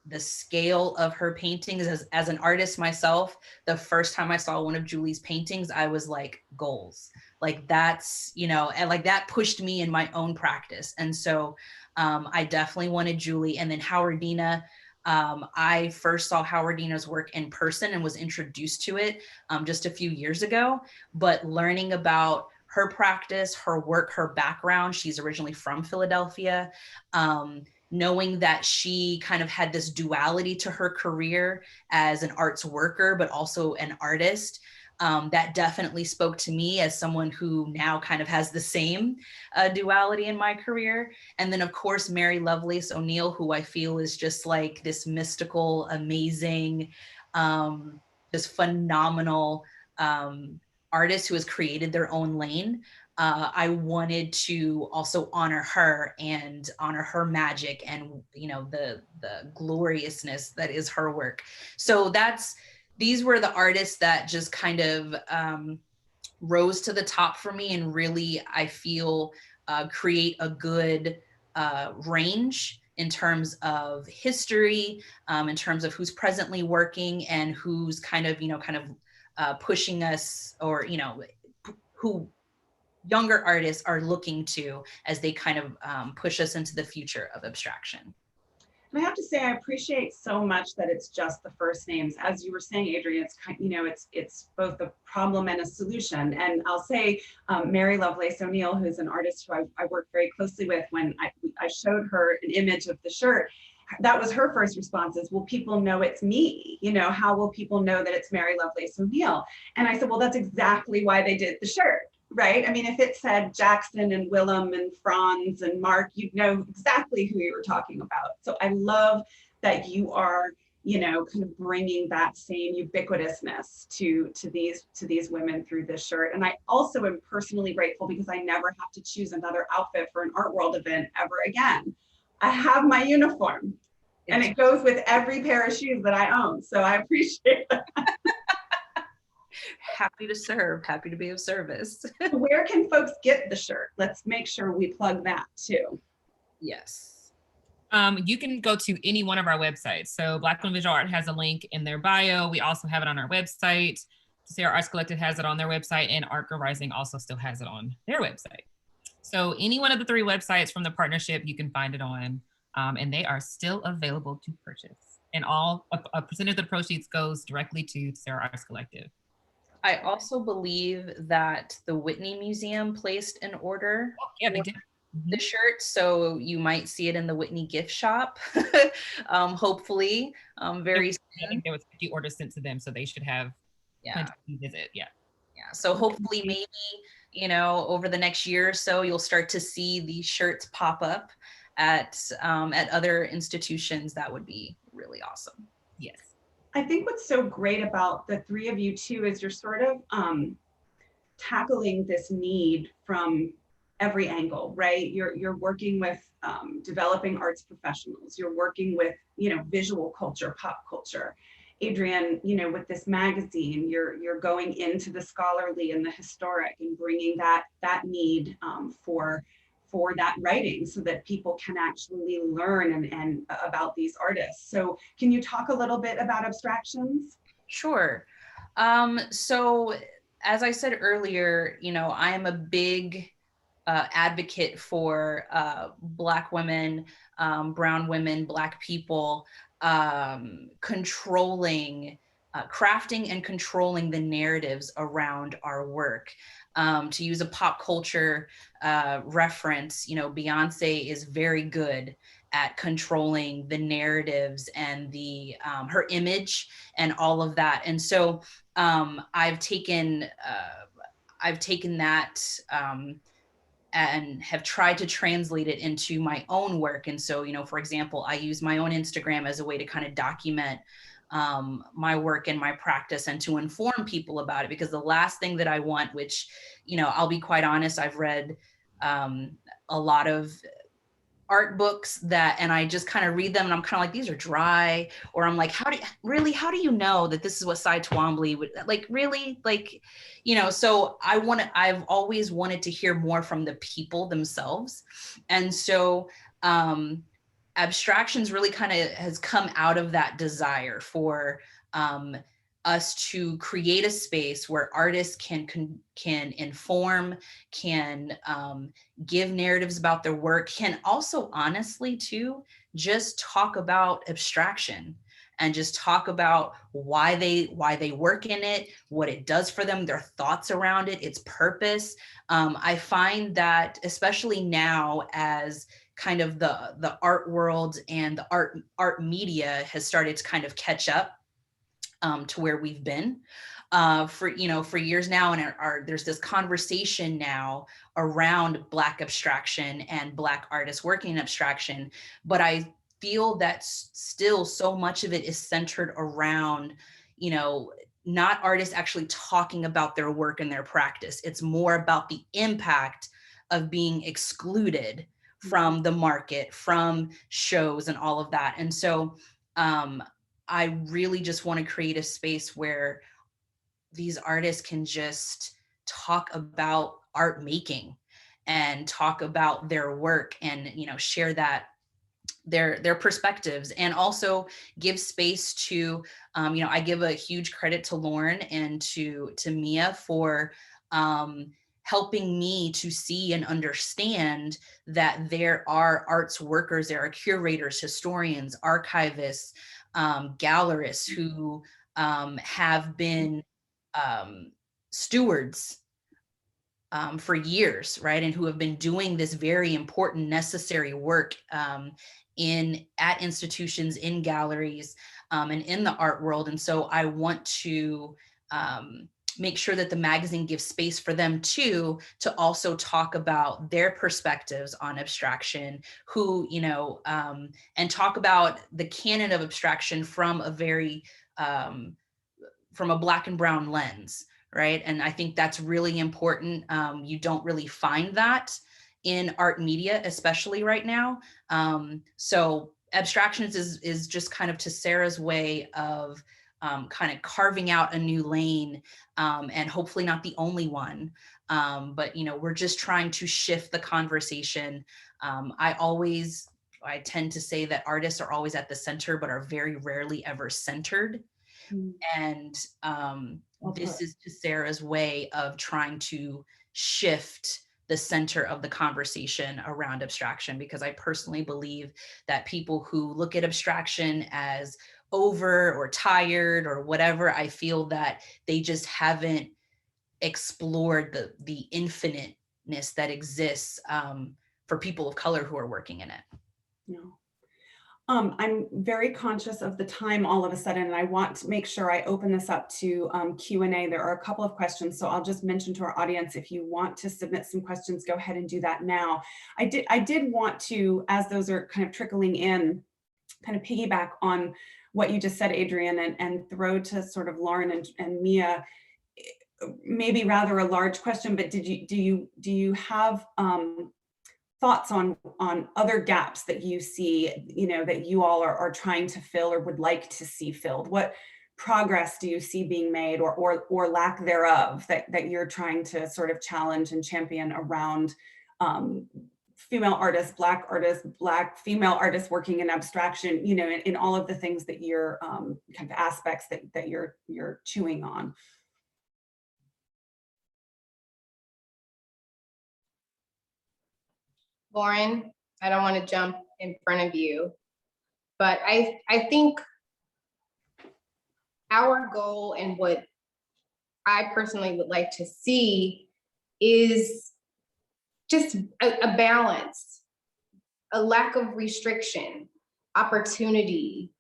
C: the scale of her paintings as an artist myself, the first time I saw one of Julie's paintings, I was like, goals. Like that's, and like that pushed me in my own practice. And so I definitely wanted Julie. And then Howardena, I first saw Howardena's work in person and was introduced to it just a few years ago, but learning about her practice, her work, her background, she's originally from Philadelphia, knowing that she kind of had this duality to her career as an arts worker, but also an artist. That definitely spoke to me as someone who now kind of has the same duality in my career. And then of course, Mary Lovelace O'Neill, who I feel is just like this mystical, amazing, just phenomenal artist who has created their own lane. I wanted to also honor her and honor her magic and, the gloriousness that is her work. So these were the artists that just kind of rose to the top for me and really, I feel, create a good range in terms of history, in terms of who's presently working and who's kind of pushing us, or, who younger artists are looking to as they kind of push us into the future of abstraction.
B: And I have to say, I appreciate so much that it's just the first names. As you were saying, A'Driane, it's both a problem and a solution. And I'll say, Mary Lovelace O'Neill, who's an artist who I work very closely with, when I showed her an image of the shirt, that was her first response is, will people know it's me? How will people know that it's Mary Lovelace O'Neill? And I said, well, that's exactly why they did the shirt. Right? If it said Jackson and Willem and Franz and Mark, you'd know exactly who you were talking about. So I love that you are, kind of bringing that same ubiquitousness to these women through this shirt. And I also am personally grateful because I never have to choose another outfit for an Art World event ever again. I have my uniform and it goes with every pair of shoes that I own. So I appreciate that.
C: Happy to serve, happy to be of service.
B: Where can folks get the shirt? Let's make sure we plug that too.
C: Yes.
D: You can go to any one of our websites. So Black Women Visual Art has a link in their bio. We also have it on our website. Tessera Arts Collective has it on their website, and Art Girl Rising also still has it on their website. So any one of the three websites from the partnership, you can find it on, and they are still available to purchase. And a percentage of the proceeds goes directly to Tessera Arts Collective.
C: I also believe that the Whitney Museum placed an order.
D: Oh, yeah, they did.
C: The shirt, so you might see it in the Whitney gift shop, hopefully very soon.
D: I think there was 50 orders sent to them, so they should have
C: Yeah.
D: visit. Yeah.
C: Yeah. So hopefully maybe, you know, over the next year or so, you'll start to see these shirts pop up at other institutions. That would be really awesome.
D: Yes.
B: I think what's so great about the three of you too is you're sort of tackling this need from every angle, right? You're working with developing arts professionals. You're working with, you know, visual culture, pop culture. A'Driane, you know, with this magazine, you're going into the scholarly and the historic and bringing that need for that writing so that people can actually learn and about these artists. So can you talk a little bit about Abstractions?
C: Sure. So as I said earlier, you know, I am a big advocate for Black women, brown women, Black people, controlling, crafting and controlling the narratives around our work. To use a pop culture reference, you know, Beyonce is very good at controlling the narratives and the her image and all of that. And so I've taken that and have tried to translate it into my own work. And so, you know, for example, I use my own Instagram as a way to kind of document my work and my practice and to inform people about it, because the last thing that I want, which, you know, I'll be quite honest, I've read a lot of art books and I just kind of read them and I'm kind of like, these are dry, or I'm like, how do you know that this is what Cy Twombly would like, really, like, you know? So I've always wanted to hear more from the people themselves. And so Abstractions really kind of has come out of that desire for us to create a space where artists can inform, can give narratives about their work, can also honestly too just talk about abstraction and just talk about why they work in it, what it does for them, their thoughts around it, its purpose. I find that especially now, as kind of the art world and the art media has started to kind of catch up to where we've been for years now, and there's this conversation now around Black abstraction and Black artists working in abstraction, but I feel that still so much of it is centered around, you know, not artists actually talking about their work and their practice. It's more about the impact of being excluded from the market, from shows and all of that. And so I really just want to create a space where these artists can just talk about art making and talk about their work and, you know, share that their perspectives, and also give space to, you know, I give a huge credit to Lauren and to Mia for helping me to see and understand that there are arts workers, there are curators, historians, archivists, gallerists who have been stewards for years, right? And who have been doing this very important, necessary work at institutions, in galleries, and in the art world. And so I want to make sure that the magazine gives space for them too, to also talk about their perspectives on abstraction, who, you know, and talk about the canon of abstraction from a very, from a Black and brown lens, right? And I think that's really important. You don't really find that in art media, especially right now. So Abstractions is just kind of Tessera's way of kind of carving out a new lane, and hopefully not the only one. But, you know, we're just trying to shift the conversation. I tend to say that artists are always at the center, but are very rarely ever centered. And this is Tessera's way of trying to shift the center of the conversation around abstraction, because I personally believe that people who look at abstraction as over or tired or whatever, I feel that they just haven't explored the infiniteness that exists for people of color who are working in it.
B: No. I'm very conscious of the time all of a sudden, and I want to make sure I open this up to Q&A. There are a couple of questions, so I'll just mention to our audience, if you want to submit some questions, go ahead and do that now. I did want to, as those are kind of trickling in, kind of piggyback on what you just said, A'Driane, and throw to sort of Lauren and Mia, maybe rather a large question, but do you have thoughts on other gaps that you see, that you all are trying to fill or would like to see filled? What progress do you see being made, or lack thereof, that you're trying to sort of challenge and champion around female artists, Black female artists working in abstraction, in all of the things that you're kind of aspects that you're chewing on?
E: Lauren, I don't want to jump in front of you, but I think our goal and what I personally would like to see is just a balance, a lack of restriction, opportunity.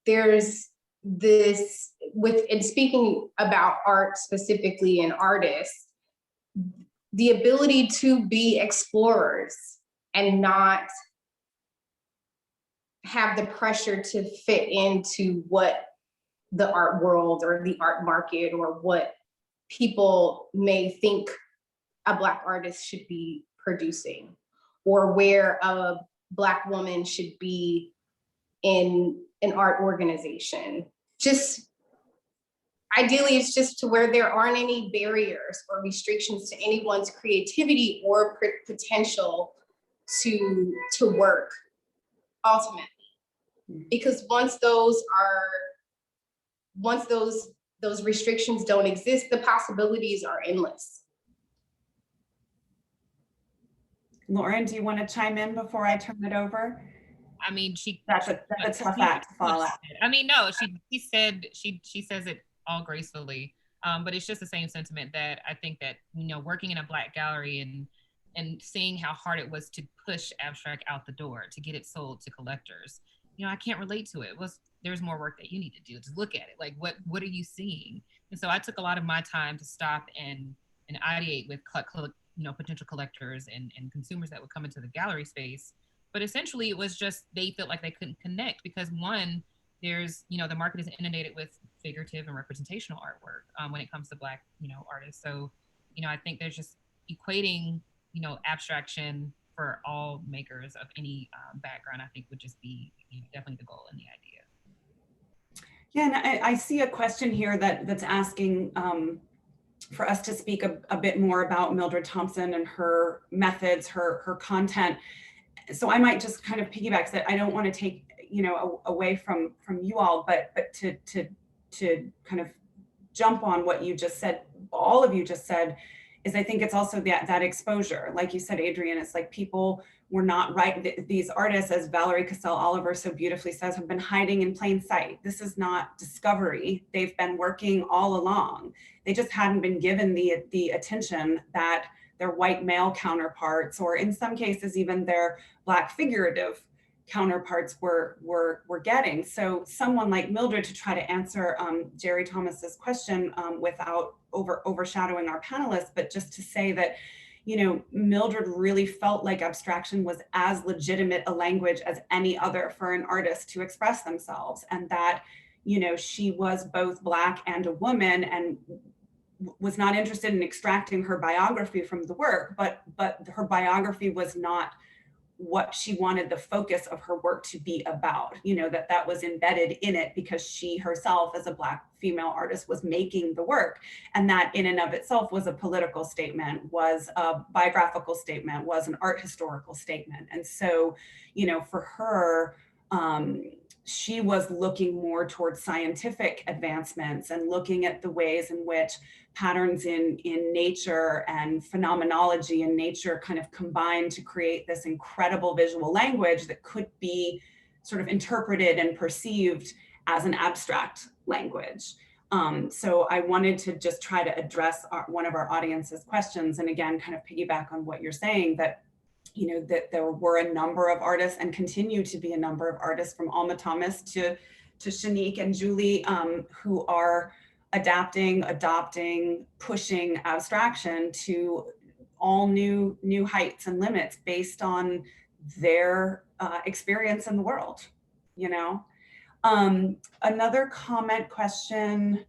E: There's this, and speaking about art specifically and artists, the ability to be explorers and not have the pressure to fit into what the art world or the art market or what people may think a Black artist should be producing, or where a Black woman should be in an art organization. Just ideally, it's just to where there aren't any barriers or restrictions to anyone's creativity or potential to work ultimately. Because once those restrictions don't exist, the possibilities are endless.
B: Lauren, do you want to chime in before I turn it over?
D: I mean,
B: that's a tough act to follow.
D: I mean, no, she says it all gracefully, but it's just the same sentiment that I think that, working in a Black gallery and seeing how hard it was to push abstract out the door, to get it sold to collectors, I can't relate to it. There's more work that you need to do to look at it. Like, what are you seeing? And so I took a lot of my time to stop and ideate with potential collectors and consumers that would come into the gallery space. But essentially it was just, they felt like they couldn't connect because, one, there's, the market is inundated with figurative and representational artwork when it comes to Black, artists. So, I think there's just equating, abstraction for all makers of any background, I think would just be definitely the goal and the idea.
B: Yeah, and I see a question here that's asking for us to speak a bit more about Mildred Thompson and her methods, her content. So I might just kind of piggyback that I don't want to take away from you all, but to kind of jump on what you just said, all of you just said, is I think it's also that exposure. Like you said, A'Driane, it's like people were not right. These artists, as Valerie Cassell Oliver so beautifully says, have been hiding in plain sight. This is not discovery. They've been working all along. They just hadn't been given the attention that their white male counterparts, or in some cases even their Black figurative counterparts were getting. So someone like Mildred, to try to answer Jerry Thomas's question without overshadowing our panelists, but just to say that, Mildred really felt like abstraction was as legitimate a language as any other for an artist to express themselves, and that, she was both Black and a woman, and was not interested in extracting her biography from the work, but her biography was not what she wanted the focus of her work to be about, that was embedded in it because she herself as a Black female artist was making the work. And that in and of itself was a political statement, was a biographical statement, was an art historical statement. And so, for her, she was looking more towards scientific advancements and looking at the ways in which patterns in nature and phenomenology in nature kind of combined to create this incredible visual language that could be sort of interpreted and perceived as an abstract language. So I wanted to just try to address one of our audience's questions, and again, kind of piggyback on what you're saying, that that there were a number of artists and continue to be a number of artists, from Alma Thomas to Shinique and Julie, who are adapting, adopting, pushing abstraction to all new heights and limits based on their experience in the world, Another question.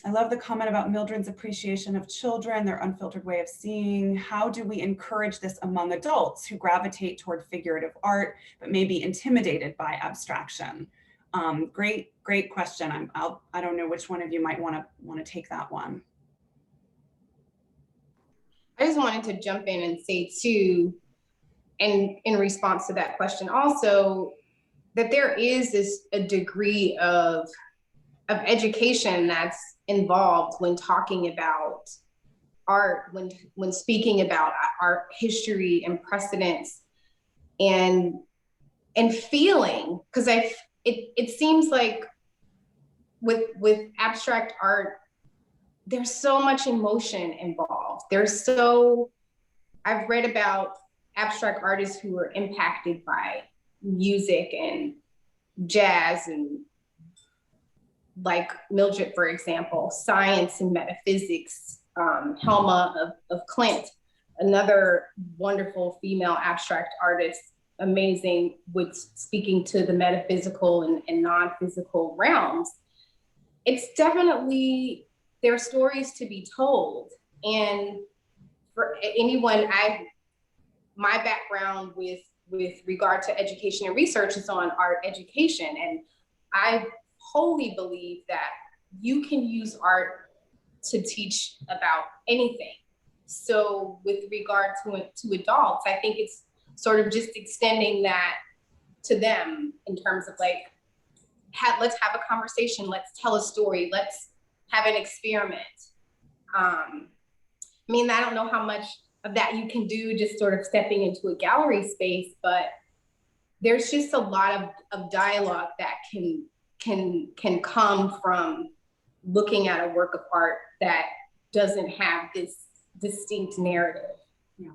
B: I love the comment about Mildred's appreciation of children, their unfiltered way of seeing. How do we encourage this among adults who gravitate toward figurative art, but may be intimidated by abstraction? Great question. I don't know which one of you might want to take that one.
E: I just wanted to jump in and say too, and in response to that question also, that there is a degree of education that's involved when talking about art, when speaking about art history and precedents, and feeling, because it seems like with abstract art, there's so much emotion involved. I've read about abstract artists who were impacted by music and jazz, and like Mildred, for example, science and metaphysics. Helma of Clint, another wonderful female abstract artist, amazing with speaking to the metaphysical and non-physical realms. It's definitely, there are stories to be told. And for anyone, my background with regard to education and research is on art education. And I wholly believe that you can use art to teach about anything. So with regard to adults, I think it's sort of just extending that to them in terms of like, let's have a conversation, let's tell a story, let's have an experiment. I don't know how much of that you can do just sort of stepping into a gallery space, but there's just a lot of dialogue that can come from looking at a work of art that doesn't have this distinct narrative.
B: Yeah.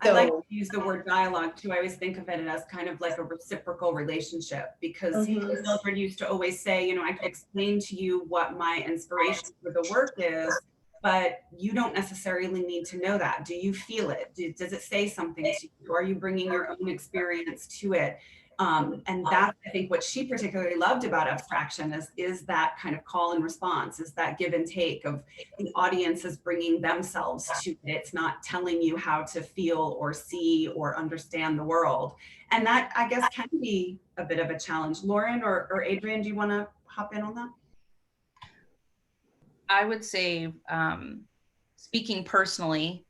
E: So,
B: I like to use the word dialogue too. I always think of it as kind of like a reciprocal relationship, because Mildred used to always say, I can explain to you what my inspiration for the work is, but you don't necessarily need to know that. Do you feel it? Does it say something to you? Are you bringing your own experience to it? And that's, I think, what she particularly loved about abstraction is that kind of call and response, is that give and take of the audience is bringing themselves to it. It's not telling you how to feel or see or understand the world. And that, I guess, can be a bit of a challenge. Lauren or A'Driane, do you want to hop in on that?
C: I would say, speaking personally,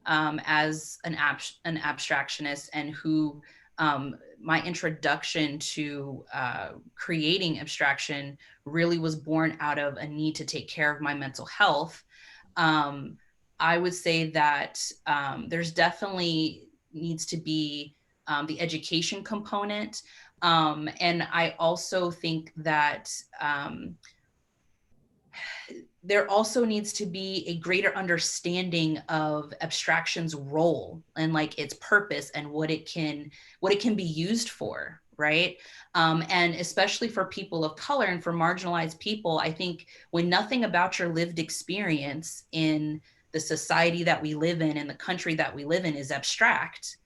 C: as an abstractionist, and who my introduction to creating abstraction really was born out of a need to take care of my mental health. I would say that there's definitely needs to be the education component. And I also think that there also needs to be a greater understanding of abstraction's role and like its purpose and what it can be used for, right? And especially for people of color and for marginalized people, I think when nothing about your lived experience in the society that we live in the country that we live in is abstract,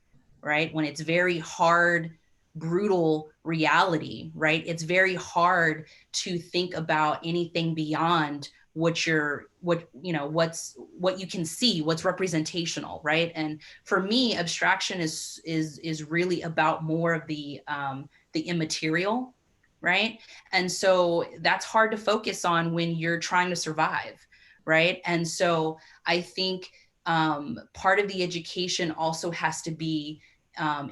C: right? When it's very hard, brutal reality, right? It's very hard to think about anything beyond what you can see, what's representational, right? And for me, abstraction is really about more of the immaterial, right? And so that's hard to focus on when you're trying to survive, right? And so I think part of the education also has to be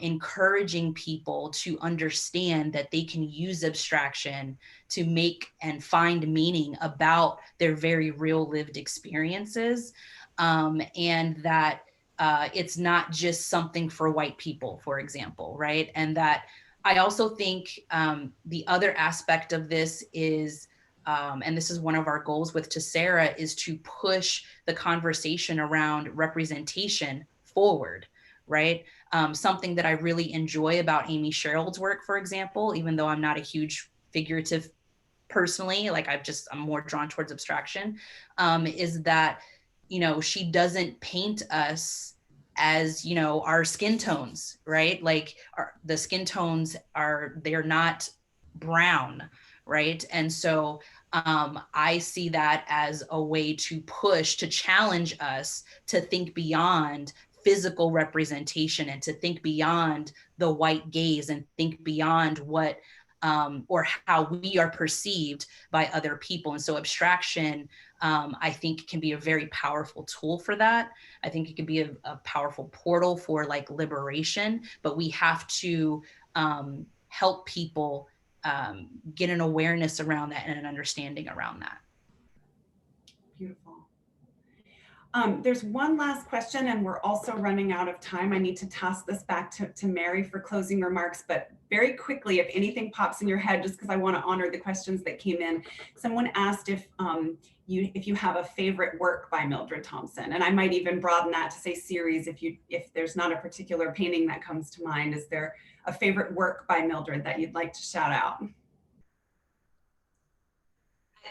C: encouraging people to understand that they can use abstraction to make and find meaning about their very real lived experiences, and that it's not just something for white people, for example, right? And that I also think the other aspect of this is, and this is one of our goals with Tessera, is to push the conversation around representation forward, right? Something that I really enjoy about Amy Sherald's work, for example, even though I'm not a huge figurative personally, like I'm more drawn towards abstraction, is that, you know, she doesn't paint us as, you know, our skin tones, right? Like the skin tones they're not brown, right? And so I see that as a way to challenge us to think beyond physical representation and to think beyond the white gaze and think beyond what or how we are perceived by other people. And so abstraction, I think, can be a very powerful tool for that. I think it can be a powerful portal for like liberation, but we have to help people get an awareness around that and an understanding around that.
B: Beautiful. There's one last question, and we're also running out of time. I need to toss this back to Mary for closing remarks, but very quickly, if anything pops in your head, just because I want to honor the questions that came in. Someone asked if you have a favorite work by Mildred Thompson, and I might even broaden that to say series if there's not a particular painting that comes to mind. Is there a favorite work by Mildred that you'd like to shout out?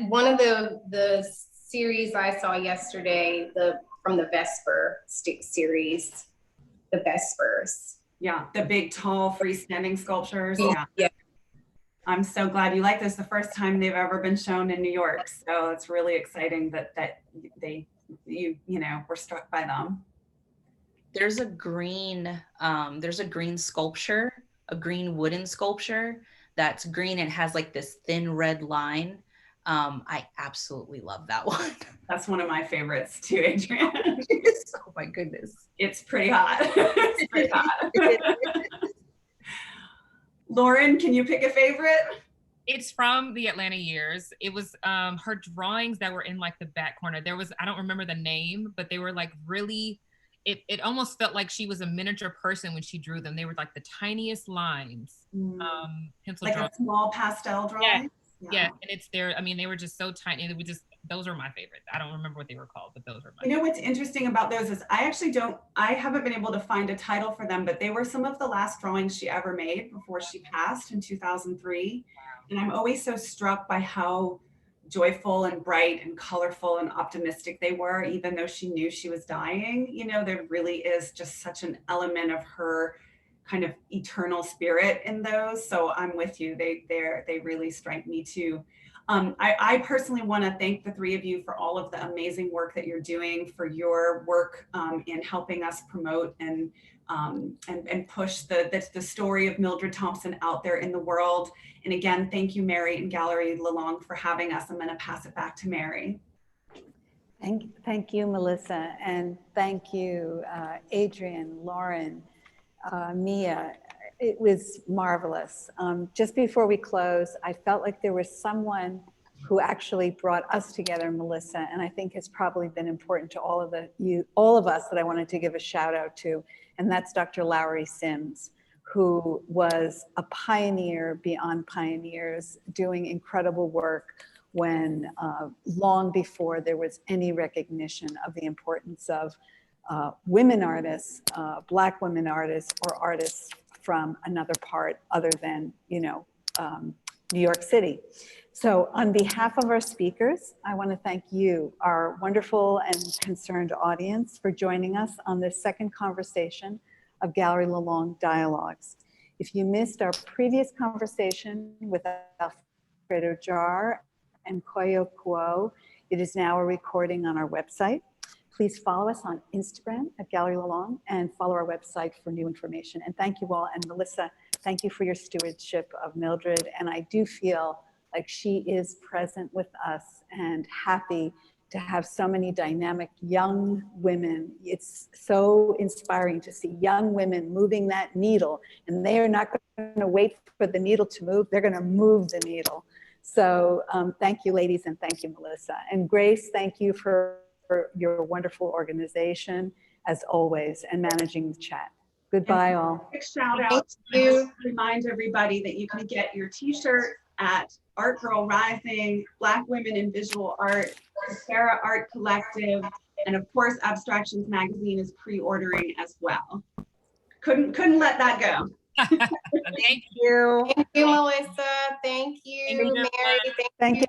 E: One of the series I saw yesterday, from the Vesper series, the Vespers.
B: Yeah, the big, tall, freestanding sculptures.
E: Yeah.
B: I'm so glad you like this. The first time they've ever been shown in New York, so it's really exciting that you were struck by them.
C: There's a green sculpture, a green wooden sculpture that's green and has like this thin red line. I absolutely love that one.
B: That's one of my favorites too, A'Driane.
C: Oh my goodness.
B: It's pretty hot. It's pretty hot. Lauren, can you pick a favorite?
D: It's from the Atlanta years. It was her drawings that were in like the back corner. I don't remember the name, but they were like really, it almost felt like she was a miniature person when she drew them. They were like the tiniest lines. Pencil
B: like
D: drawings.
B: A small pastel drawing?
D: Yeah, and it's there. I mean, they were just so tiny. Those are my favorites. I don't remember what they were called, but those are my
B: You know what's interesting about those is I haven't been able to find a title for them, but they were some of the last drawings she ever made before she passed in 2003. And I'm always so struck by how joyful and bright and colorful and optimistic they were, even though she knew she was dying. You know, there really is just such an element of her kind of eternal spirit in those. So I'm with you. They really strike me too. I personally want to thank the three of you for all of the amazing work that you're doing, for your work in helping us promote and push the story of Mildred Thompson out there in the world. And again, thank you, Mary and Galerie Lelong, for having us. I'm going to pass it back to Mary.
A: Thank you, Melissa, and thank you, A'Driane, Lauren, Mia. It was marvelous. Just before we close, I felt like there was someone who actually brought us together, Melissa, and I think has probably been important to all of us that I wanted to give a shout out to, and that's Dr. Lowery Sims, who was a pioneer beyond pioneers, doing incredible work when long before there was any recognition of the importance of women artists, Black women artists, or artists from another part other than, New York City. So on behalf of our speakers, I want to thank you, our wonderful and concerned audience, for joining us on this second conversation of Galerie Lelong Dialogues. If you missed our previous conversation with Alfredo Jar and Koyo Kuo, it is now a recording on our website. Please follow us on Instagram at Galerie Lelong and follow our website for new information. And thank you all. And Melissa, thank you for your stewardship of Mildred. And I do feel like she is present with us and happy to have so many dynamic young women. It's so inspiring to see young women moving that needle, and they are not going to wait for the needle to move. They're going to move the needle. So thank you, ladies, and thank you, Melissa. And Grace, thank you for your wonderful organization, as always, and managing the chat. Goodbye, all.
B: Quick shout out to remind everybody that you can get your t-shirt at Art Girl Rising, Black Women in Visual Art, Tessera Art Collective, and of course, Abstractions magazine is pre-ordering as well. couldn't let that go.
D: Thank you.
C: you.
E: Thank you, Melissa. Thank you,
D: Thank you,
E: Mary.
A: Thank you,